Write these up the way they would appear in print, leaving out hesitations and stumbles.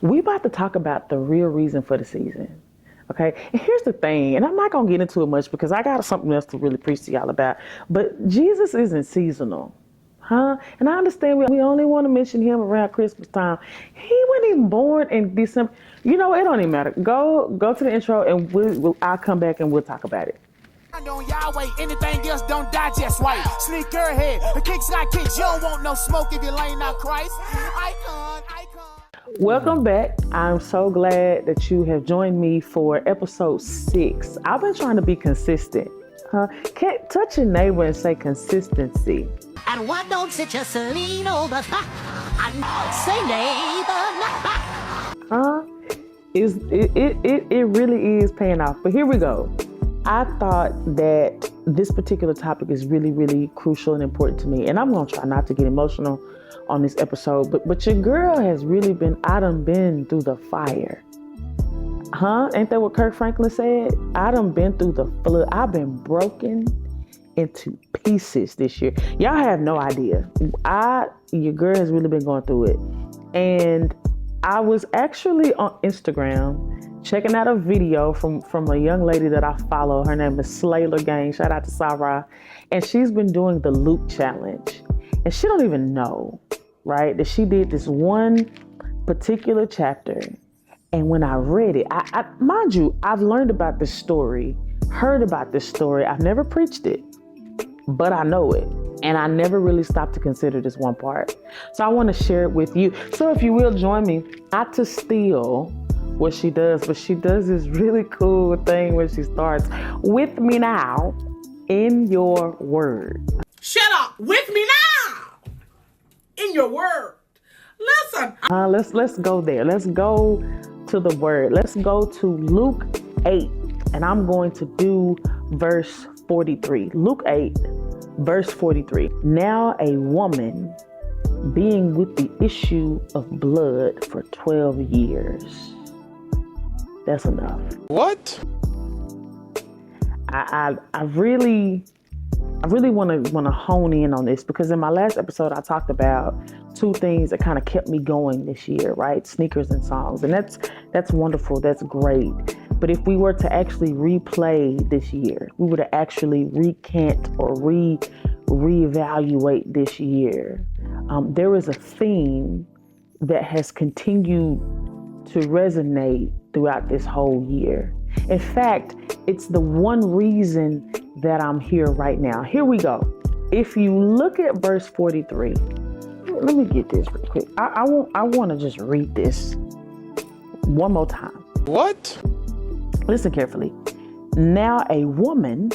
We about to talk about the real reason for the season. Okay, and here's the thing, and I'm not gonna get into it much because I got something else to really preach to y'all about. But Jesus isn't seasonal, huh? And I understand we only want to mention him around Christmas time. He wasn't even born in December. You know, it don't even matter. Go to the intro, and I'll come back and we'll talk about it. On Yahweh, anything else don't digest right. Sneak your head, the kicks like kicks. You don't want no smoke if you laying out Christ. Icon. Welcome back. I'm so glad that you have joined me for episode 6. I've been trying to be consistent. Can't touch your neighbor and say consistency. And why don't you just lean over and say neighbor? It really is paying off. But here we go. I thought that this particular topic is really, really crucial and important to me. And I'm going to try not to get emotional on this episode. But your girl has really I done been through the fire. Ain't that what Kirk Franklin said? I done been through the flood. I've been broken into pieces this year. Y'all have no idea. Your girl has really been going through it. And I was actually on Instagram checking out a video from a young lady that I follow. Her name is Slayler Gang. Shout out to Sarah. And she's been doing the Luke challenge. And she don't even know, right, that she did this one particular chapter. And when I read it, I mind you, I've learned about this story, heard about this story. I've never preached it, but I know it. And I never really stopped to consider this one part. So I want to share it with you. So if you will join me, not to steal what she does, but she does this really cool thing where she starts with me now in your word. Shut up with me now in your word. Listen. Let's go there. Let's go to the word. Let's go to Luke 8, and I'm going to do verse 43. Luke 8, verse 43. Now a woman being with the issue of blood for 12 years. That's enough. What? I really want to hone in on this because in my last episode I talked about two things that kind of kept me going this year, right? Sneakers and songs, and that's wonderful. That's great. But if we were to actually replay this year, we were to actually recant or reevaluate this year, there is a theme that has continued to resonate throughout this whole year. In fact, it's the one reason that I'm here right now. Here we go. If you look at verse 43, let me get this real quick. I want to just read this one more time. What? Listen carefully. Now a woman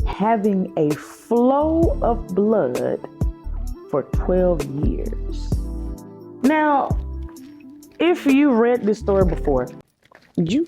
having a flow of blood for 12 years. Now, if you read this story before, you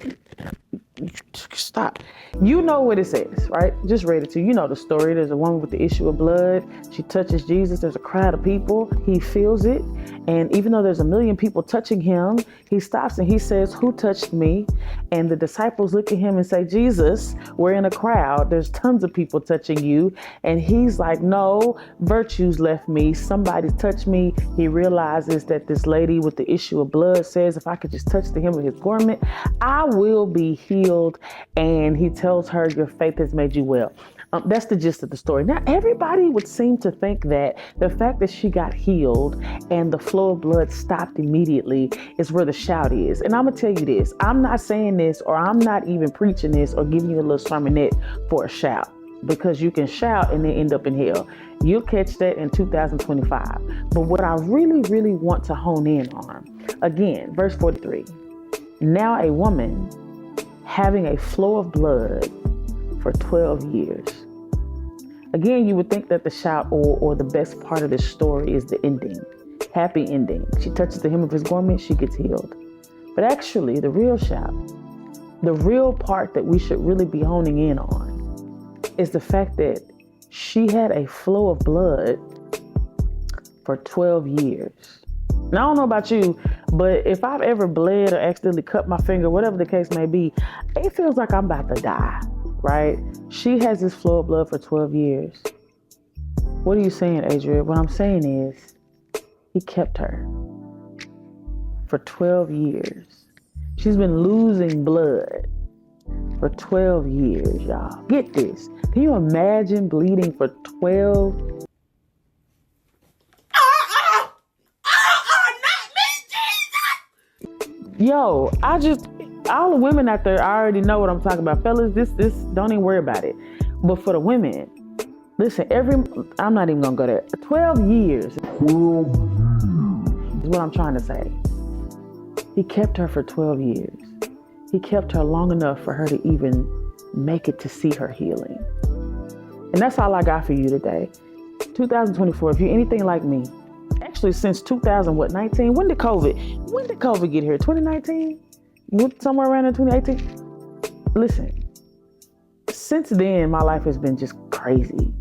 stop. You know what it says, right? Just read it to you. You know the story. There's a woman with the issue of blood. She touches Jesus. There's a crowd of people. He feels it. And even though there's a million people touching him, he stops and he says, "Who touched me?" And the disciples look at him and say, "Jesus, we're in a crowd. There's tons of people touching you." And he's like, "No, virtues left me. Somebody touched me." He realizes that this lady with the issue of blood says, if I could just touch the hem of his garment, I will be healed. And he tells her, "Your faith has made you well." That's the gist of the story. Now, everybody would seem to think that the fact that she got healed and the flow of blood stopped immediately is where the shout is. And I'm going to tell you this. I'm not saying this, or I'm not even preaching this or giving you a little sermonette for a shout, because you can shout and then end up in hell. You'll catch that in 2025. But what I really, really want to hone in on, again, verse 43. Now a woman having a flow of blood for 12 years. Again, you would think that the shout or the best part of this story is the ending. Happy ending. She touches the hem of his garment, she gets healed. But actually, the real shout, the real part that we should really be honing in on is the fact that she had a flow of blood for 12 years. Now, I don't know about you, but if I've ever bled or accidentally cut my finger, whatever the case may be, it feels like I'm about to die, right? She has this flow of blood for 12 years. What are you saying, Adrian? What I'm saying is, he kept her for 12 years. She's been losing blood for 12 years, y'all. Get this. Can you imagine bleeding for 12? Not me, Jesus! Yo, all the women out there, I already know what I'm talking about. Fellas, this, don't even worry about it. But for the women, listen, I'm not even gonna go there. 12 years. 12 years is what I'm trying to say. He kept her for 12 years. He kept her long enough for her to even make it to see her healing. And that's all I got for you today. 2024, if you're anything like me, actually since 2019, when did COVID get here? 2019? Somewhere around in 2018? Listen, since then, my life has been just crazy.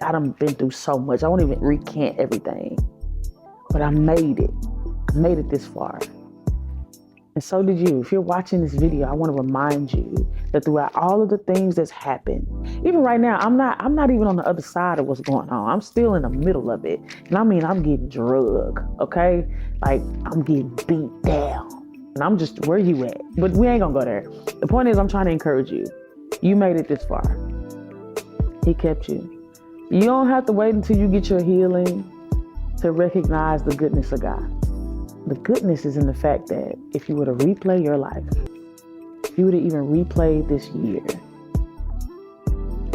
I done been through so much. I won't even recant everything. But I made it. I made it this far. And so did you. If you're watching this video, I want to remind you that throughout all of the things that's happened, even right now, I'm not even on the other side of what's going on. I'm still in the middle of it. And I mean, I'm getting drugged, okay? Like, I'm getting beat down. And I'm just, where you at? But we ain't gonna go there. The point is, I'm trying to encourage you. You made it this far. He kept you. You don't have to wait until you get your healing to recognize the goodness of God. The goodness is in the fact that if you were to replay your life, if you were to even replay this year,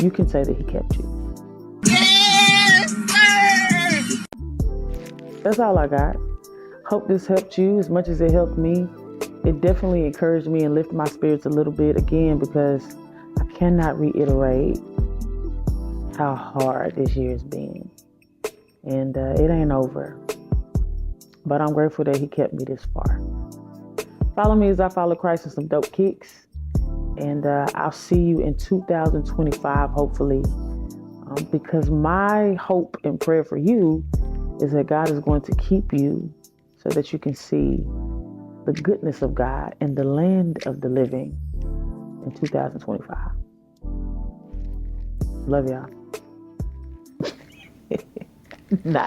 you can say that he kept you. Yes, sir! That's all I got. Hope this helped you as much as it helped me. It definitely encouraged me and lifted my spirits a little bit again, because I cannot reiterate how hard this year has been. And it ain't over. But I'm grateful that he kept me this far. Follow me as I follow Christ in some dope kicks. And I'll see you in 2025, hopefully. Because my hope and prayer for you is that God is going to keep you so that you can see the goodness of God in the land of the living in 2025. Love y'all. Nah.